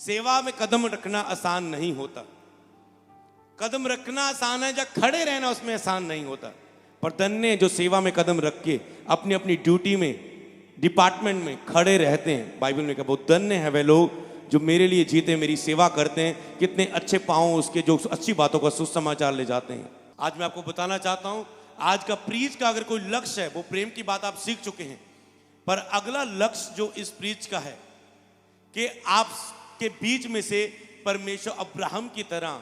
सेवा में कदम रखना आसान नहीं होता। कदम रखना आसान है, जब खड़े रहना उसमें आसान नहीं होता। पर धन्य जो सेवा में कदम रख के अपनी अपनी ड्यूटी में, डिपार्टमेंट में खड़े रहते हैं। बाइबल में कहा बहुत धन्य है वे लोग जो मेरे लिए जीते, मेरी सेवा करते हैं। कितने अच्छे पांव उसके जो अच्छी बातों का सुसमाचार ले जाते हैं। आज मैं आपको बताना चाहता हूं, आज का प्रीच का अगर कोई लक्ष्य है, वो प्रेम की बात आप सीख चुके हैं, पर अगला लक्ष्य जो इस प्रीच का है कि आपके बीच में से परमेश्वर अब्राहम की तरह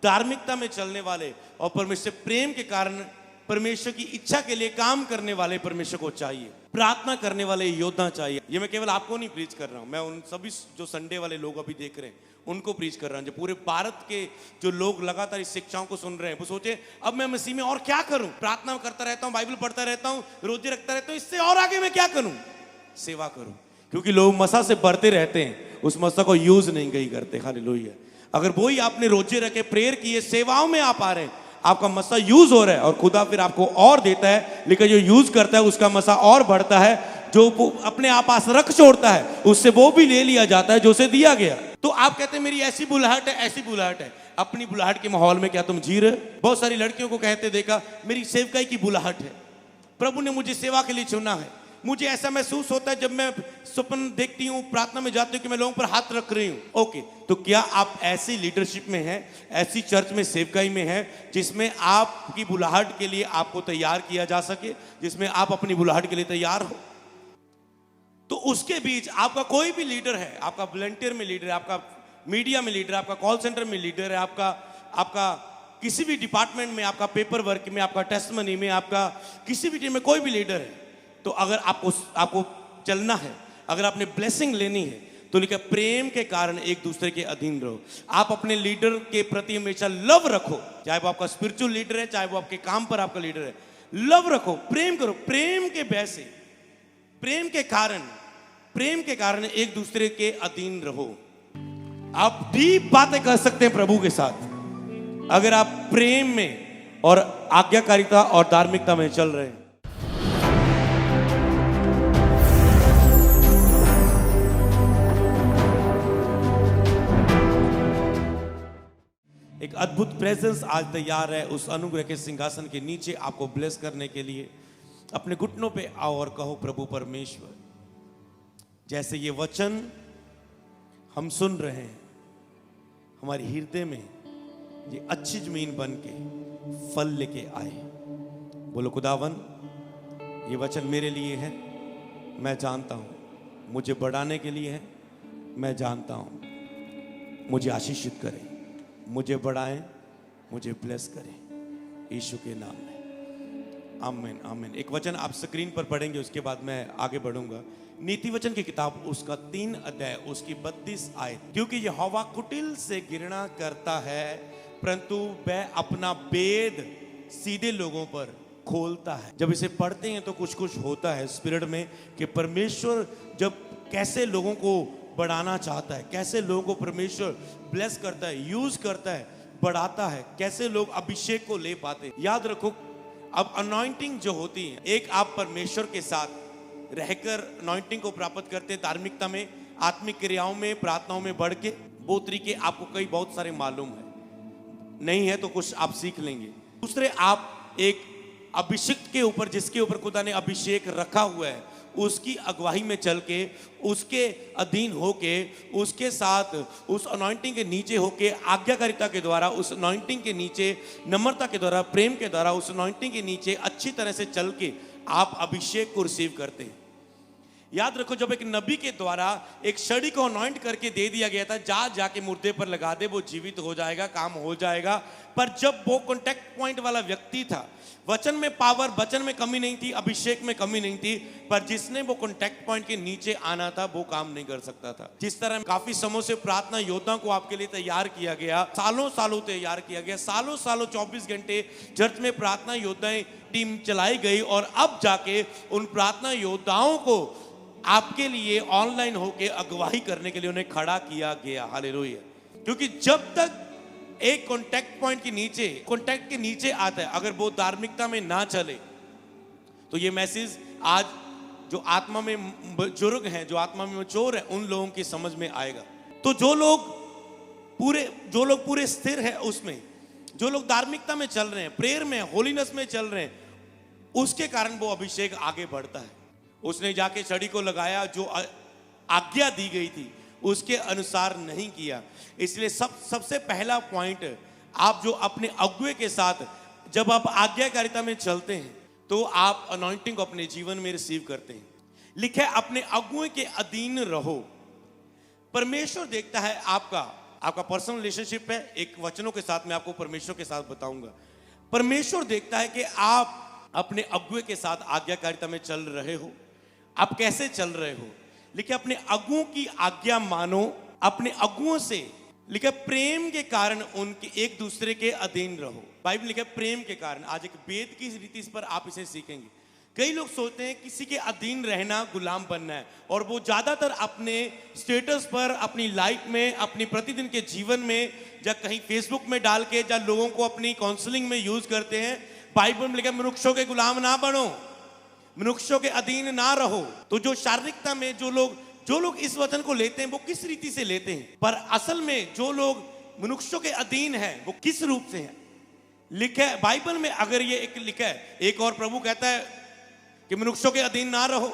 धार्मिकता में चलने वाले और परमेश्वर प्रेम के कारण परमेश्वर की इच्छा के लिए काम करने वाले परमेश्वर को चाहिए। प्रार्थना करने वाले योद्धा चाहिए। ये मैं केवल आपको नहीं प्रीच कर रहा हूं, मैं उन सभी जो संडे वाले लोग अभी देख रहे हैं उनको प्रीच कर रहा हूं। जो पूरे भारत के जो लोग लगातार इस शिक्षाओं को सुन रहे हैं, वो सोचे अब मैं मसीह में और क्या करूं। प्रार्थना करता रहता हूं, बाइबल पढ़ता रहता हूं, रोजे रखता रहता हूं, इससे और आगे मैं क्या करूं? सेवा करूं। क्योंकि लोग मसा से बढ़ते रहते हैं, उस मसा को यूज नहीं करते। हालेलुया। अगर वही आपने रोजे रखे, प्रेयर किए, सेवाओं में आप आ रहे हैं, आपका मसा यूज हो रहा है और खुदा फिर आपको और देता है। लेकिन जो यूज करता है उसका मसा और बढ़ता है। जो अपने आप पास रख छोड़ता है उससे वो भी ले लिया जाता है जो उसे दिया गया। तो आप कहते हैं मेरी ऐसी बुलाहट है, ऐसी बुलाहट है। अपनी बुलाहट के माहौल में क्या तुम जी रहे? बहुत सारी लड़कियों को कहते देखा मेरी सेवकाई की बुलाहट है, प्रभु ने मुझे सेवा के लिए चुना है। मुझे ऐसा महसूस होता है जब मैं स्वप्न देखती हूँ, प्रार्थना में जाती हूँ कि मैं लोगों पर हाथ रख रही हूँ। ओके, तो क्या आप ऐसी लीडरशिप में हैं, ऐसी चर्च में, सेवकाई में हैं जिसमें आपकी बुलाहट के लिए आपको तैयार किया जा सके, जिसमें आप अपनी बुलाहट के लिए तैयार हो? तो उसके बीच आपका कोई भी लीडर है, आपका वॉलंटियर में लीडर है, आपका मीडिया में लीडर है, आपका कॉल सेंटर में लीडर है, आपका किसी भी डिपार्टमेंट में, आपका पेपर वर्क में, आपका टेस्टमनी में, आपका किसी भी टीम में कोई भी लीडर है, तो अगर आपको चलना है, अगर आपने ब्लेसिंग लेनी है, तो लिखा प्रेम के कारण एक दूसरे के अधीन रहो। आप अपने लीडर के प्रति हमेशा लव रखो, चाहे वो आपका स्पिरिचुअल लीडर है, चाहे वो आपके काम पर आपका लीडर है। लव रखो, प्रेम करो। प्रेम के वैसे, प्रेम के कारण एक दूसरे के अधीन रहो। आप डीप बातें कर सकते हैं प्रभु के साथ अगर आप प्रेम में और आज्ञाकारिता और धार्मिकता में चल रहे हैं। एक अद्भुत प्रेजेंस आज तैयार है उस अनुग्रह के सिंहासन के नीचे आपको ब्लेस करने के लिए। अपने घुटनों पे आओ और कहो प्रभु परमेश्वर, जैसे ये वचन हम सुन रहे हैं, हमारे हृदय में ये अच्छी जमीन बन के फल लेके आए। बोलो खुदावन, ये वचन मेरे लिए है, मैं जानता हूं, मुझे बढ़ाने के लिए है, मैं जानता हूं। मुझे आशीषित करें, मुझे बढ़ाएं, मुझे ब्लेस करें यीशु के नाम में। आमीन आमीन। एक वचन आप स्क्रीन पर पढ़ेंगे, उसके बाद मैं आगे बढ़ूंगा। नीति वचन की किताब उसका 3 अध्याय उसकी 32 आयत। क्योंकि यहोवा कुटिल से घृणा करता है, परंतु वह अपना भेद सीधे लोगों पर खोलता है। जब इसे पढ़ते हैं तो कुछ कुछ होता है स्पिरिट में कि परमेश्वर जब कैसे लोगों को बढ़ाना चाहता है, कैसे लोगों को परमेश्वर ब्लेस करता है, यूज करता है, बढ़ाता है, कैसे लोग अभिषेक को ले पाते। याद रखो, अब अनॉइंटिंग जो होती है, एक आप परमेश्वर के साथ रहकर अनॉइंटिंग को प्राप्त करते हैं, धार्मिकता में, आत्मिक क्रियाओं में, प्रार्थनाओं में बढ़ के। वो तरीके आपको कई बहुत सारे मालूम है, नहीं है तो कुछ आप सीख लेंगे। दूसरे, आप एक अभिषिक्त के ऊपर, जिसके ऊपर खुदा ने अभिषेक रखा हुआ है, उसकी अगुवाई में चल के, उसके अधीन होके, उसके साथ उस अनॉइंटिंग के नीचे होके, आज्ञाकारिता के द्वारा, उस अनॉइंटिंग के नीचे, नम्रता के द्वारा, प्रेम के द्वारा, उस अनॉइंटिंग के नीचे अच्छी तरह से चल के आप अभिषेक को रिसीव करते हैं। याद रखो, जब एक नबी के द्वारा एक छड़ी को अनॉइंट करके दे दिया गया था, जाके मुर्दे पर लगा दे, वो जीवित हो जाएगा, काम हो जाएगा। पर जब वो कॉन्टेक्ट पॉइंट वाला व्यक्ति था, वचन में पावर, वचन में कमी नहीं थी, अभिषेक में कमी नहीं थी, पर जिसने वो कॉन्टेक्ट पॉइंट के नीचे आना था वो काम नहीं कर सकता था। जिस तरह काफी समय से प्रार्थना योद्धा को आपके लिए तैयार किया गया, सालों तैयार किया गया, सालों 24 घंटे चर्च में प्रार्थना योद्धाएं टीम चलाई गई, और अब जाके उन प्रार्थना योद्धाओं को आपके लिए ऑनलाइन होके अगुवाई करने के लिए उन्हें खड़ा किया गया। हालेलुया। क्योंकि जब तक एक कॉन्टेक्ट पॉइंट के नीचे, कॉन्टेक्ट के नीचे आता है, अगर वो धार्मिकता में ना चले, तो ये मैसेज आज जो आत्मा में बुजुर्ग हैं, जो आत्मा में मैच्योर है, उन लोगों की समझ में आएगा। तो जो लोग पूरे स्थिर है उसमें, जो लोग धार्मिकता में चल रहे हैं, प्रेयर में, होलीनेस में चल रहे हैं, उसके कारण वो अभिषेक आगे बढ़ता है। उसने जाके छड़ी को लगाया, जो आज्ञा दी गई थी उसके अनुसार नहीं किया। इसलिए सबसे पहला पॉइंट, आप जो अपने अगुए के साथ जब आप आज्ञाकारिता में चलते हैं तो आप अनॉइंटिंग को अपने जीवन में रिसीव करते हैं। लिखा है अपने अगुए के अधीन रहो। परमेश्वर देखता है आपका पर्सनल रिलेशनशिप है, एक वचनों के साथ मैं आपको परमेश्वर के साथ बताऊंगा। परमेश्वर देखता है कि आप अपने अगुए के साथ आज्ञाकारिता में चल रहे हो। आप कैसे चल रहे हो? लिखे अपने अगुओं की आज्ञा मानो, अपने अगुओं से लिखा प्रेम के कारण उनके एक दूसरे के अधीन रहो। बाइबल लिखा प्रेम के कारण। आज एक वेद की रीति इस पर आप इसे सीखेंगे। कई लोग सोचते हैं किसी के अधीन रहना गुलाम बनना है, और वो ज्यादातर अपने स्टेटस पर, अपनी लाइफ में, अपनी प्रतिदिन के जीवन में, या कहीं फेसबुक में डाल के, या लोगों को अपनी काउंसलिंग में यूज करते हैं। बाइबल में लिखा मनुष्यों के गुलाम ना बनो, मनुष्यों के अधीन ना रहो। तो जो शारीरिकता में जो लोग इस वचन को लेते हैं वो किस रीति से लेते हैं, पर असल में जो लोग मनुष्यों के अधीन हैं वो किस रूप से हैं? लिखा है बाइबल में, अगर ये एक लिखा है, एक और प्रभु कहता है कि मनुष्यों के अधीन ना रहो,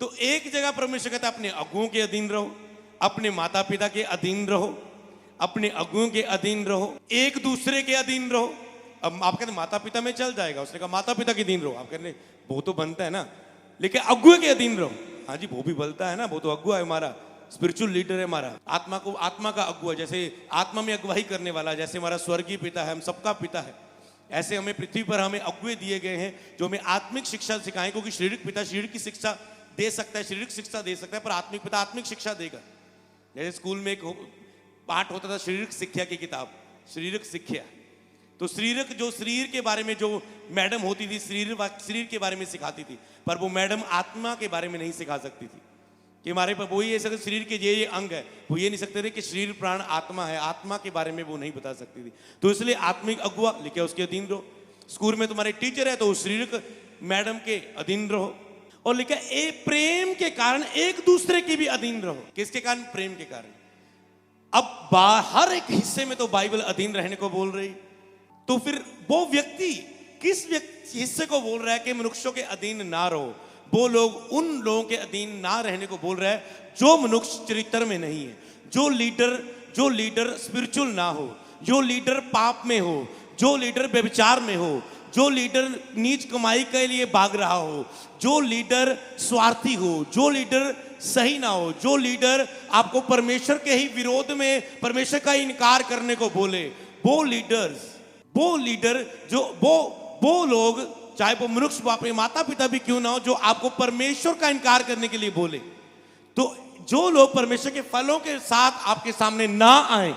तो एक जगह परमेश्वर कहता है अपने अगुओं के अधीन रहो, अपने माता पिता के अधीन रहो, अपने अगुओं के अधीन रहो, एक दूसरे के अधीन रहो। अब आप कहते माता पिता में चल जाएगा, उसने कहा माता पिता के अधीन रहो। आप कहते वो तो बनता है ना, लेकिन अगुए के अधीन रहो। हाँ जी, वो भी बनता है ना, वो तो अगुआ है, हमारा स्पिरिचुअल लीडर है, हमारा आत्मा का अगुआ, जैसे आत्मा में अगुवाई करने वाला, जैसे हमारा स्वर्गीय पिता है, हम सबका पिता है, ऐसे हमें पृथ्वी पर हमें अगुए दिए गए हैं जो हमें आत्मिक शिक्षा सिखाएं। क्योंकि शारीरिक पिता शारीरिक की शिक्षा दे सकता है, शारीरिक शिक्षा दे सकता है, पर आत्मिक पिता आत्मिक शिक्षा देगा। जैसे स्कूल में एक पाठ होता था शारीरिक शिक्षा की किताब, शारीरिक शिक्षा, तो शरीर के बारे में जो मैडम होती थी शरीर के बारे में सिखाती थी, पर वो मैडम आत्मा के बारे में नहीं सिखा सकती थी कि हमारे पर वो ये शरीर के ये अंग है, वो ये नहीं सकते थे कि शरीर प्राण आत्मा है, आत्मा के बारे में वो नहीं बता सकती थी। तो इसलिए आत्मिक अगुआ लिखे उसके अधीन रहो। स्कूल में तुम्हारे टीचर है तो शरीर मैडम के अधीन रहो। और लिखा ए प्रेम के कारण एक दूसरे के भी अधीन रहो। किसके कारण? प्रेम के कारण। अब हर एक हिस्से में तो बाइबल अधीन रहने को बोल रही, तो फिर वो व्यक्ति किस हिस्से को बोल रहा है कि मनुष्यों के अधीन ना रहो? वो लोग उन लोगों के अधीन ना रहने को बोल रहा है जो मनुष्य चरित्र में नहीं है, जो लीडर स्पिरिचुअल ना हो, जो लीडर पाप में हो, जो लीडर व्यभिचार में हो, जो लीडर नीच कमाई के लिए भाग रहा हो, जो लीडर स्वार्थी हो, जो लीडर सही ना हो, जो लीडर आपको परमेश्वर के ही विरोध में परमेश्वर का इनकार करने को बोले, वो लीडर जो वो लोग, चाहे वो मनुष्य अपने माता पिता भी क्यों ना हो, जो आपको परमेश्वर का इनकार करने के लिए बोले, तो जो लोग परमेश्वर के फलों के साथ आपके सामने ना आए,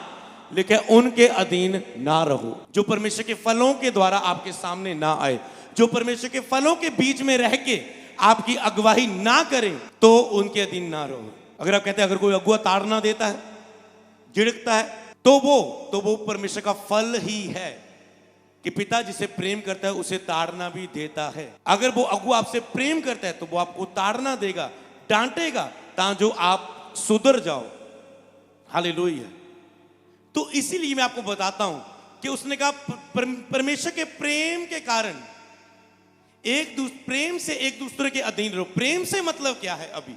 लेकिन उनके अधीन ना रहो। जो परमेश्वर के फलों के द्वारा आपके सामने ना आए, जो परमेश्वर के फलों के बीच में रह के आपकी अगुवाई ना करें, तो उनके अधीन ना रहो। अगर आप कहते हैं अगर कोई अगुआ ताड़ना देता है, झिड़कता है, तो वो परमेश्वर का फल ही है कि पिता जिसे प्रेम करता है उसे ताड़ना भी देता है। अगर वो अगुआ आपसे प्रेम करता है तो वो आपको ताड़ना देगा, डांटेगा, ताकि आप सुधर जाओ। हालेलुया। तो इसीलिए मैं आपको बताता हूं कि उसने कहा परमेश्वर के प्रेम के कारण प्रेम से एक दूसरे के अधीन रहो। प्रेम से मतलब क्या है? अभी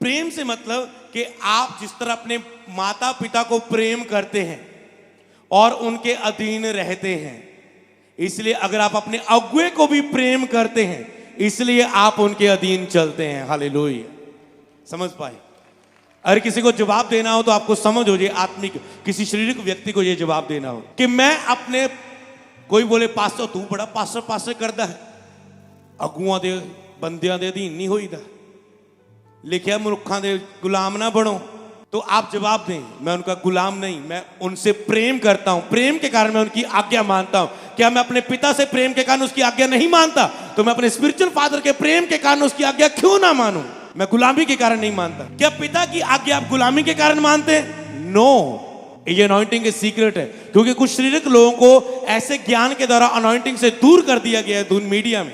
प्रेम से मतलब कि आप जिस तरह अपने माता पिता को प्रेम करते हैं और उनके अधीन रहते हैं, इसलिए अगर आप अपने अगुए को भी प्रेम करते हैं, इसलिए आप उनके अधीन चलते हैं। हालेलुया। समझ पाए? अगर किसी को जवाब देना हो तो आपको समझ हो जाए, आत्मिक किसी शारीरिक व्यक्ति को यह जवाब देना हो कि मैं अपने, कोई बोले पास्टर तू बड़ा पास्टर करदा है, अगुआं दे बंदियां दे अधीन नहीं होईदा, लिखिया मनुखा दे गुलाम ना बनो। तो आप जवाब दें, मैं उनका गुलाम नहीं, मैं उनसे प्रेम करता हूं, प्रेम के कारण मैं उनकी आज्ञा मानता हूं। क्या मैं अपने पिता से प्रेम के कारण उसकी आज्ञा नहीं मानता? तो मैं अपने स्पिरिचुअल फादर के प्रेम के कारण उसकी आज्ञा क्यों ना मानूं? मैं गुलामी के कारण नहीं मानता। क्या पिता की आज्ञा आप गुलामी के कारण मानते हैं? नो। ये अनॉइंटिंग के सीक्रेट है, क्योंकि कुछ शारीरिक लोगों को ऐसे ज्ञान के द्वारा अनॉइंटिंग से दूर कर दिया गया है मीडिया में,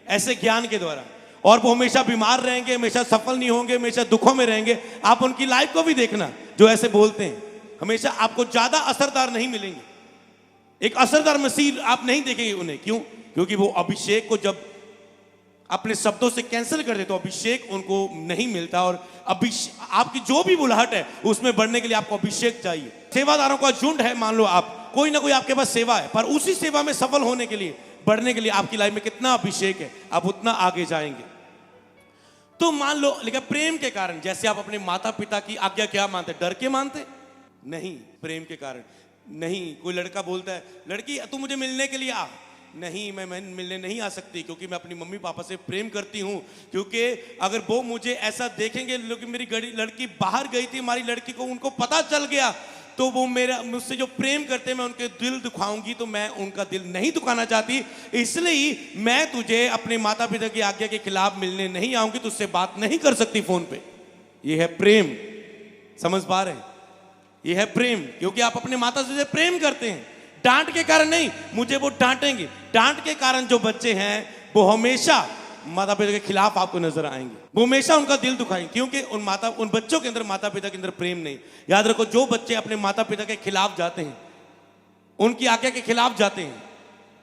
ऐसे ज्ञान के द्वारा। और वो हमेशा बीमार रहेंगे, हमेशा सफल नहीं होंगे, हमेशा दुखों में रहेंगे। आप उनकी लाइफ को भी देखना, जो ऐसे बोलते हैं हमेशा आपको ज्यादा असरदार नहीं मिलेंगे। एक असरदार मसीह आप नहीं देखेंगे उन्हें। क्यों? क्योंकि वो अभिषेक को जब अपने शब्दों से कैंसिल कर दे तो अभिषेक उनको नहीं मिलता। और आपकी जो भी बुलाहट है उसमें बढ़ने के लिए आपको अभिषेक चाहिए। सेवादारों का झुंड है, मान लो आप, कोई ना कोई आपके पास सेवा है, पर उसी सेवा में सफल होने के लिए, बढ़ने के लिए आपकी लाइफ में कितना अभिषेक है, आप उतना आगे जाएंगे। तो मान लो, लेकिन प्रेम के कारण, जैसे आप अपने माता पिता की आज्ञा क्या मानते? डर के मानते? नहीं, प्रेम के कारण नहीं। कोई लड़का बोलता है, लड़की तू मुझे मिलने के लिए आ। नहीं, मैं मिलने नहीं आ सकती, क्योंकि मैं अपनी मम्मी पापा से प्रेम करती हूँ। क्योंकि अगर वो मुझे ऐसा देखेंगे, लेकिन मेरी लड़की बाहर गई थी, हमारी लड़की को उनको पता चल गया, तो वो मुझसे जो प्रेम करते हैं मैं उनके दिल दुखाऊंगी, तो मैं उनका दिल नहीं दुखाना चाहती। इसलिए मैं तुझे अपने माता पिता की आज्ञा के खिलाफ मिलने नहीं आऊंगी, तुझसे बात नहीं कर सकती फोन पे। ये है प्रेम। समझ पा रहे हैं? ये है प्रेम, क्योंकि आप अपने माता से प्रेम करते हैं। डांट के कारण नहीं, मुझे वो डांटेंगे। डांट के कारण जो बच्चे हैं वो हमेशा माता पिता के खिलाफ आपको नजर आएंगे, वो हमेशा उनका दिल दुखाएंगे, क्योंकि उन बच्चों के अंदर, माता पिता के अंदर प्रेम नहीं। याद रखो, जो बच्चे अपने माता पिता के खिलाफ जाते हैं, उनकी आज्ञा के खिलाफ जाते हैं,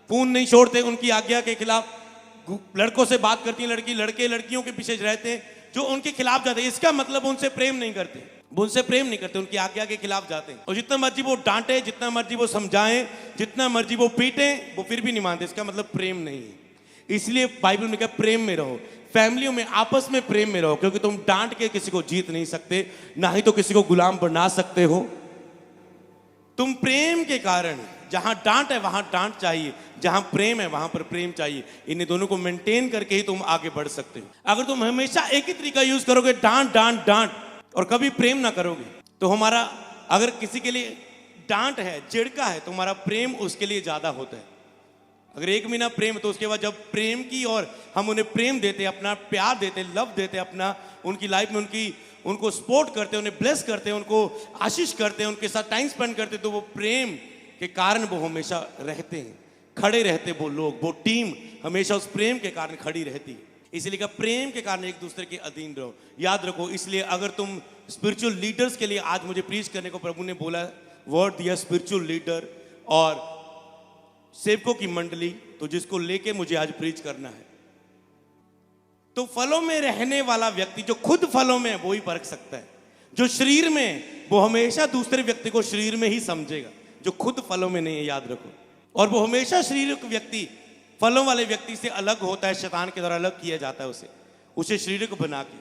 फोन नहीं छोड़ते, उनकी आज्ञा के खिलाफ लड़कों से बात करती हैं लड़की, लड़के लड़कियों के पीछे रहते हैं, जो उनके खिलाफ जाते हैं, इसका मतलब उनसे प्रेम नहीं करते। वो उनसे प्रेम नहीं करते, उनकी आज्ञा के खिलाफ जाते हैं। और जितना मर्जी वो डांटे, जितना मर्जी वो समझाएं, जितना मर्जी वो पीटें, वो फिर भी नहीं मानते। इसका मतलब प्रेम नहीं है। इसलिए बाइबल में क्या, प्रेम में रहो, फैमिलियों में आपस में प्रेम में रहो, क्योंकि तुम डांट के किसी को जीत नहीं सकते, ना ही तो किसी को गुलाम बना सकते हो। तुम प्रेम के कारण, जहां डांट है वहां डांट चाहिए, जहां प्रेम है वहां पर प्रेम चाहिए। इन्हें दोनों को मेंटेन करके ही तुम आगे बढ़ सकते हो। अगर तुम हमेशा एक ही तरीका यूज करोगे, डांट डांट डांट, और कभी प्रेम ना करोगे, तो हमारा, अगर किसी के लिए डांट है, झिड़का है, तो हमारा प्रेम उसके लिए ज्यादा होता है। अगर एक महीना प्रेम, तो उसके बाद जब प्रेम की और हम उन्हें प्रेम देते, अपना प्यार देते, लव देते, अपना उनकी लाइफ में उनको सपोर्ट करते, उन्हें ब्लेस करते, उनको आशीष करते, उनके साथ टाइम स्पेंड करते, तो वो प्रेम के कारण वो हमेशा रहते हैं, खड़े रहते। वो लोग, वो टीम हमेशा उस प्रेम के कारण खड़ी रहती है। इसलिए का प्रेम के कारण एक दूसरे के अधीन रहो। याद रखो, इसलिए अगर तुम स्पिरिचुअल लीडर्स के लिए, आज मुझे प्रीच करने को प्रभु ने बोला, वर्ड दिया स्पिरिचुअल लीडर और सेवकों की मंडली, तो जिसको लेके मुझे आज प्रीच करना है। तो फलों में रहने वाला व्यक्ति, जो खुद फलों में है, वो ही परख सकता है। जो शरीर में, वो हमेशा दूसरे व्यक्ति को शरीर में ही समझेगा, जो खुद फलों में नहीं है। याद रखो, और वो हमेशा शरीर के व्यक्ति, फलों वाले व्यक्ति से अलग होता है, शैतान के द्वारा अलग किया जाता है उसे शरीर को बना के।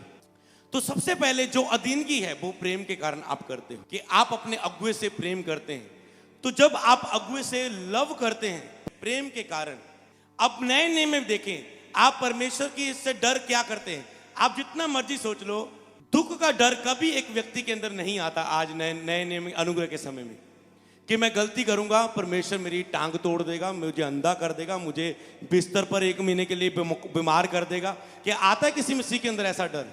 तो सबसे पहले जो अधीनगी है वो प्रेम के कारण आप करते हो, कि आप अपने अगुए से प्रेम करते हैं। तो जब आप अगुए से लव करते हैं प्रेम के कारण, अब नए नियम में देखें, आप परमेश्वर की इससे डर क्या करते हैं। आप जितना मर्जी सोच लो, दुख का डर कभी एक व्यक्ति के अंदर नहीं आता। आज नए नियम अनुग्रह के समय में, कि मैं गलती करूंगा, परमेश्वर मेरी टांग तोड़ देगा, मुझे अंधा कर देगा, मुझे बिस्तर पर 1 महीने के लिए बीमार कर देगा। क्या आता है किसी मसीह के अंदर ऐसा डर?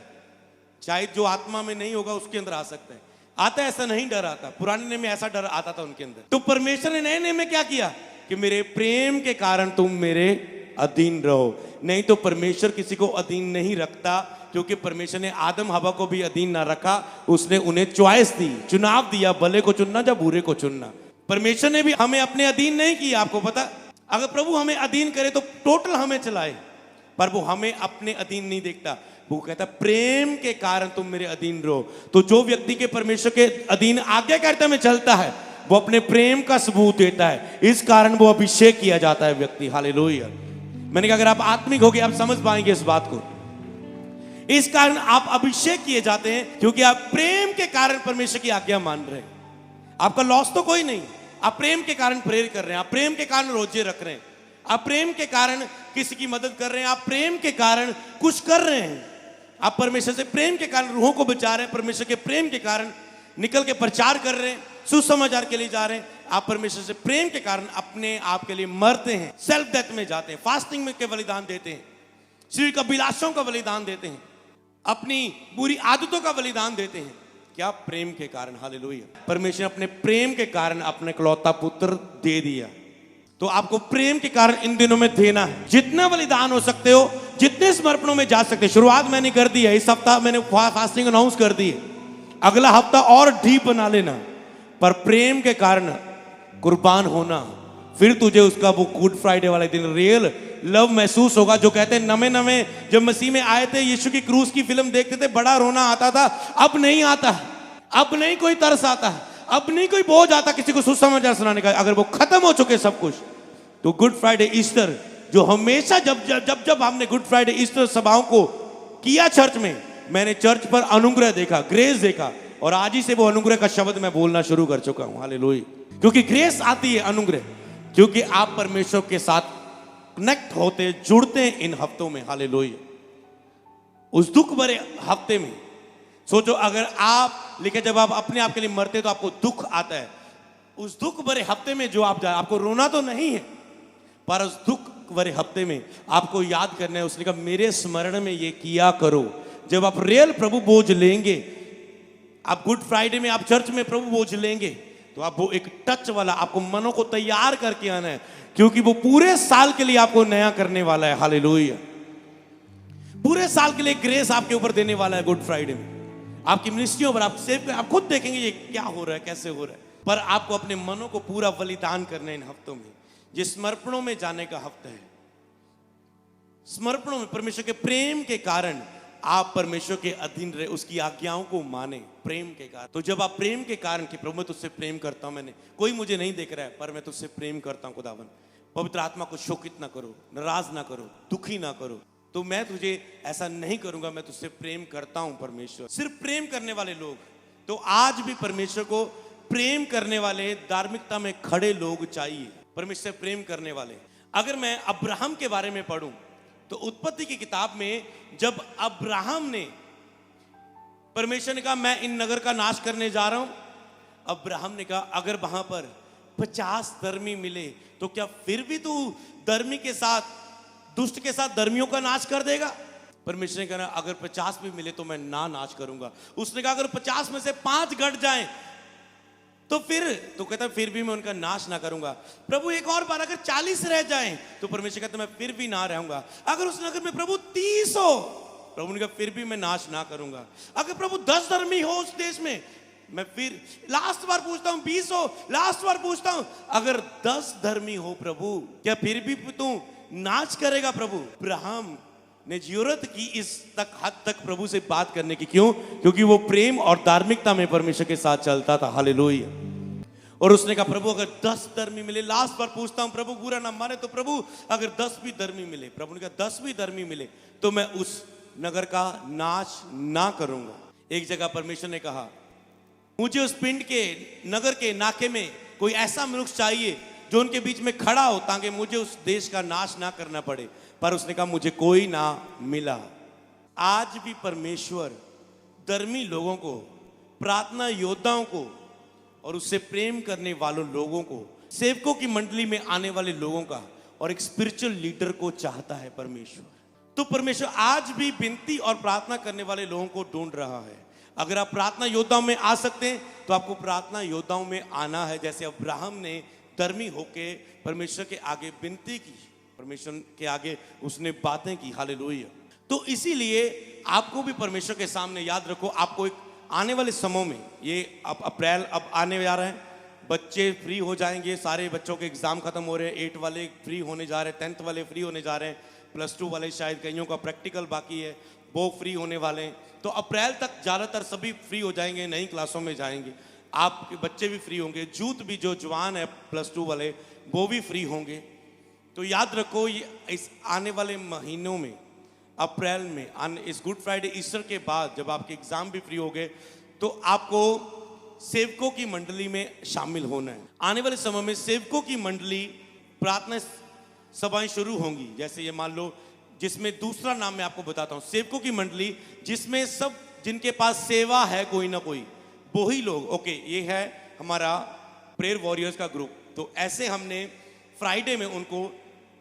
शायद जो आत्मा में नहीं होगा उसके अंदर आ सकता है। आता है, ऐसा नहीं डर आता। पुराने नियम में ऐसा डर आता था उनके अंदर। तो परमेश्वर ने नए नियम में क्या किया, कि मेरे प्रेम के कारण तुम मेरे अधीन रहो। नहीं तो परमेश्वर किसी को अधीन नहीं रखता, क्योंकि परमेश्वर ने आदम हवा को भी अधीन ना रखा। उसने उन्हें चॉइस दी, चुनाव दिया, भले को चुनना या बुरे को चुनना। परमेश्वर ने भी हमें अपने अधीन नहीं किया। आपको पता, अगर प्रभु हमें अधीन करे तो टोटल हमें चलाए, पर वो हमें अपने अधीन नहीं देखता। वो कहता प्रेम के कारण तुम मेरे अधीन रहो। तो जो व्यक्ति के परमेश्वर के अधीन आज्ञाकारिता में चलता है, वो अपने प्रेम का सबूत देता है। इस कारण वो अभिषेक किया जाता है व्यक्ति। हालेलुया। मैंने कहा, अगर आप आत्मिक होगे आप समझ पाएंगे इस बात को। इस कारण आप अभिषेक किए जाते हैं, क्योंकि आप प्रेम के कारण परमेश्वर की आज्ञा मान रहे हैं। आपका लॉस तो कोई नहीं। आप प्रेम के कारण प्रेयर कर रहे हैं, आप प्रेम के कारण रोजे रख रहे हैं, आप प्रेम के कारण किसी की मदद कर रहे हैं, आप प्रेम के कारण कुछ कर रहे हैं। आप परमेश्वर से प्रेम के कारण रूहों को बचा रहे हैं, परमेश्वर के प्रेम के कारण निकल के प्रचार कर रहे हैं, सुसमाचार के लिए जा रहे हैं। आप परमेश्वर से प्रेम के कारण अपने आप के लिए मरते हैं, सेल्फ डेथ में जाते हैं, फास्टिंग में के बलिदान देते हैं, शरीर का विलासों का बलिदान देते हैं, अपनी बुरी आदतों का बलिदान देते हैं। क्या? प्रेम के कारण। हालेलुया। परमेश्वर ने अपने प्रेम के कारण अपने इकलौता पुत्र दे दिया। तो आपको प्रेम के कारण इन दिनों में देना है, जितना बलिदान हो सकते हो, जितने समर्पणों में जा सकते, शुरुआत मैंने कर दी है, इस हफ्ता मैंने फास्टिंग अनाउंस कर दी है, अगला हफ्ता और डीप बना लेना, पर प्रेम के कारण कुर्बान होना, फिर तुझे उसका वो गुड फ्राइडे वाले दिन रियल लव महसूस होगा। जो कहते हैं नमे नमे जब मसीह में आए थे, यीशु की क्रूस की फिल्म देखते थे, बड़ा रोना आता था, अब नहीं आता, अब नहीं कोई तरस आता, अब नहीं कोई बोझ आता किसी को सुसमाचार सुनाने का, अगर वो खत्म हो चुके सब कुछ। तो गुड फ्राइडे ईस्टर जो हमेशा जब जब जब जब हमने गुड फ्राइडे ईस्टर सभाओं को किया चर्च में, मैंने चर्च पर अनुग्रह देखा, ग्रेस देखा, और आज ही से वो अनुग्रह का शब्द मैं बोलना शुरू कर चुका हूं। हालेलुया। क्योंकि ग्रेस आती है, अनुग्रह, क्योंकि आप परमेश्वर के साथ कनेक्ट होते, जुड़ते हैं इन हफ्तों में। हालेलुया। उस दुख भरे हफ्ते में सोचो, अगर आप लेकिन जब आप अपने आप के लिए मरते तो आपको दुख आता है, उस दुख भरे हफ्ते में जो आप जाए, आपको रोना तो नहीं है, पर उस दुख भरे हफ्ते में आपको याद करना है। उसने कहा मेरे स्मरण में ये किया करो। जब आप रियल प्रभु बोझ लेंगे, आप गुड फ्राइडे में आप चर्च में प्रभु बोझ लेंगे, तो आप वो एक टच वाला, आपको मनों को तैयार करके आना है, क्योंकि वो पूरे साल के लिए आपको नया करने वाला है। हालेलुया। पूरे साल के लिए ग्रेस आपके ऊपर देने वाला है गुड फ्राइडे में, आपकी मिनिस्ट्रियों पर। आप सेव, आप खुद देखेंगे ये क्या हो रहा है, कैसे हो रहा है, पर आपको अपने मनों को पूरा बलिदान करना है इन हफ्तों में। जिस समर्पणों में जाने का हफ्ता है, समर्पणों में परमेश्वर के प्रेम के कारण आप परमेश्वर के अधीन रहे, उसकी आज्ञाओं को माने, प्रेम के कारण। तो जब आप प्रेम के कारण कि प्रभु मैं तुझसे प्रेम करता हूं, मैंने कोई मुझे नहीं देख रहा है पर मैं तुझसे प्रेम करता हूं खुदावन, पवित्र आत्मा को शोकित ना करो, नाराज ना करो, दुखी ना करो, तो मैं तुझे ऐसा नहीं करूंगा, मैं तुझसे प्रेम करता हूं परमेश्वर। सिर्फ प्रेम करने वाले लोग, तो आज भी परमेश्वर को प्रेम करने वाले, धार्मिकता में खड़े लोग चाहिए, परमेश्वर से प्रेम करने वाले। अगर मैं अब्राहम के बारे में पढ़ूं तो उत्पत्ति की किताब में जब अब्राहम ने, परमेश्वर ने कहा मैं इन नगर का नाश करने जा रहा हूं, अब्राहम ने कहा अगर वहां पर 50 धर्मी मिले तो क्या फिर भी तू धर्मी के साथ, दुष्ट के साथ धर्मियों का नाश कर देगा? परमेश्वर ने कहा अगर 50 भी मिले तो मैं ना नाश करूंगा। उसने कहा अगर 50 में से 5 घट जाएं तो फिर, तो कहता फिर भी मैं उनका नाश ना करूंगा। प्रभु एक और बार अगर 40 रह जाएं तो परमेश्वर कहता मैं फिर भी ना रहूंगा। अगर उस नगर में प्रभु 30 हो, प्रभु ने कहा फिर भी मैं नाश ना करूंगा। अगर प्रभु 10 धर्मी हो उस देश में, मैं फिर लास्ट बार पूछता हूं 20 हो, लास्ट बार पूछता हूं अगर 10 धर्मी हो प्रभु, क्या फिर भी तू नाश करेगा? प्रभु अब्राहम ने जरूरत की इस तक हद तक प्रभु से बात करने की, क्यों? क्योंकि वो प्रेम और धार्मिकता में परमेश्वर के साथ चलता था। हालेलुया। और उसने कहा प्रभु अगर 10 धर्मी मिले, लास्ट बार पूछता हूं प्रभु, बुरा ना माने तो प्रभु अगर 10 भी धर्मी मिले, प्रभु ने कहा 10 भी धर्मी मिले तो मैं उस नगर का नाश ना करूंगा। एक जगह परमेश्वर ने कहा मुझे उस पिंड के, नगर के नाके में कोई ऐसा मनुष्य चाहिए जो उनके बीच में खड़ा हो ताकि मुझे उस देश का नाश ना करना पड़े, पर उसने कहा मुझे कोई ना मिला। आज भी परमेश्वर धर्मी लोगों को, प्रार्थना योद्धाओं को और उससे प्रेम करने वालों लोगों को, सेवकों की मंडली में आने वाले लोगों का और एक स्पिरिचुअल लीडर को चाहता है परमेश्वर। तो परमेश्वर आज भी विनती और प्रार्थना करने वाले लोगों को ढूंढ रहा है। अगर आप प्रार्थना योद्धाओं में आ सकते हैं तो आपको प्रार्थना योद्धाओं में आना है, जैसे अब्राहम ने धर्मी होके परमेश्वर के आगे विनती की, परमेश्वर के आगे उसने बातें की। हालेलुया। तो इसीलिए आपको भी परमेश्वर के सामने याद रखो, आपको एक आने वाले समय में, ये अब अप्रैल अब आने जा रहे हैं, बच्चे फ्री हो जाएंगे, सारे बच्चों के एग्जाम खत्म हो रहे हैं, 8 वाले फ्री होने जा रहे हैं, 10th वाले फ्री होने जा रहे हैं, +2 वाले शायद कईयों का प्रैक्टिकल बाकी है, वो फ्री होने वाले हैं। तो अप्रैल तक ज़्यादातर सभी फ्री हो जाएंगे, नई क्लासों में जाएंगे, आपके बच्चे भी फ्री होंगे, यूथ भी जो जवान है +2 वाले वो भी फ्री होंगे। तो याद रखो ये इस आने वाले महीनों में, अप्रैल में, इस गुड फ्राइडे ईस्टर के बाद जब आपके एग्जाम भी फ्री हो गए तो आपको सेवकों की मंडली में शामिल होना है। आने वाले समय में सेवकों की मंडली, प्रार्थना सभाएं शुरू होंगी, जैसे ये मान लो, जिसमें दूसरा नाम मैं आपको बताता हूँ, सेवकों की मंडली, जिसमें सब जिनके पास सेवा है कोई ना कोई, वो ही लोग। ओके, ये है हमारा प्रेयर वॉरियर्स का ग्रुप। तो ऐसे हमने फ्राइडे में उनको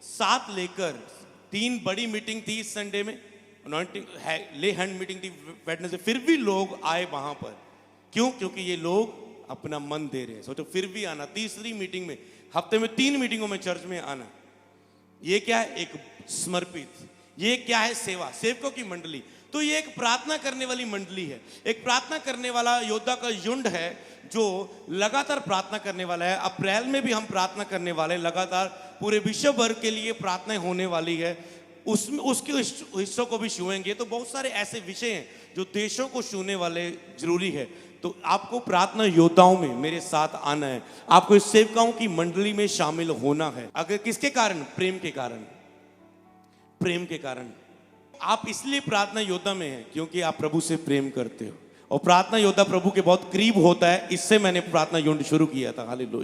साथ लेकर, 3 बड़ी मीटिंग थी इस संडे में, ले हैंड मीटिंग थी वेडनेसडे, फिर भी लोग आए वहां पर। क्यों? क्योंकि ये लोग अपना मन दे रहे हैं। सोचो फिर भी आना, तीसरी मीटिंग में, हफ्ते में 3 मीटिंगों में चर्च में आना, ये क्या है? एक समर्पित, ये क्या है? सेवा, सेवकों की मंडली। तो ये एक प्रार्थना करने वाली मंडली है, एक प्रार्थना करने वाला योद्धा का झुंड है जो लगातार प्रार्थना करने वाला है। अप्रैल में भी हम प्रार्थना करने वाले हैं, लगातार पूरे विश्व भर के लिए प्रार्थनाएं होने वाली है, उसमें उसके हिस्सों को भी छुएंगे। तो बहुत सारे ऐसे विषय हैं जो देशों को छूने वाले जरूरी है। तो आपको प्रार्थना योद्धाओं में मेरे साथ आना है, आपको इस सेवकाओं की मंडली में शामिल होना है। अगर किसके कारण? प्रेम के कारण, प्रेम के कारण। आप इसलिए प्रार्थना योद्धा में हैं क्योंकि आप प्रभु से प्रेम करते हो, और प्रार्थना योद्धा प्रभु के बहुत करीब होता है। इससे मैंने प्रार्थना युद्ध शुरू किया था। हालेलुया।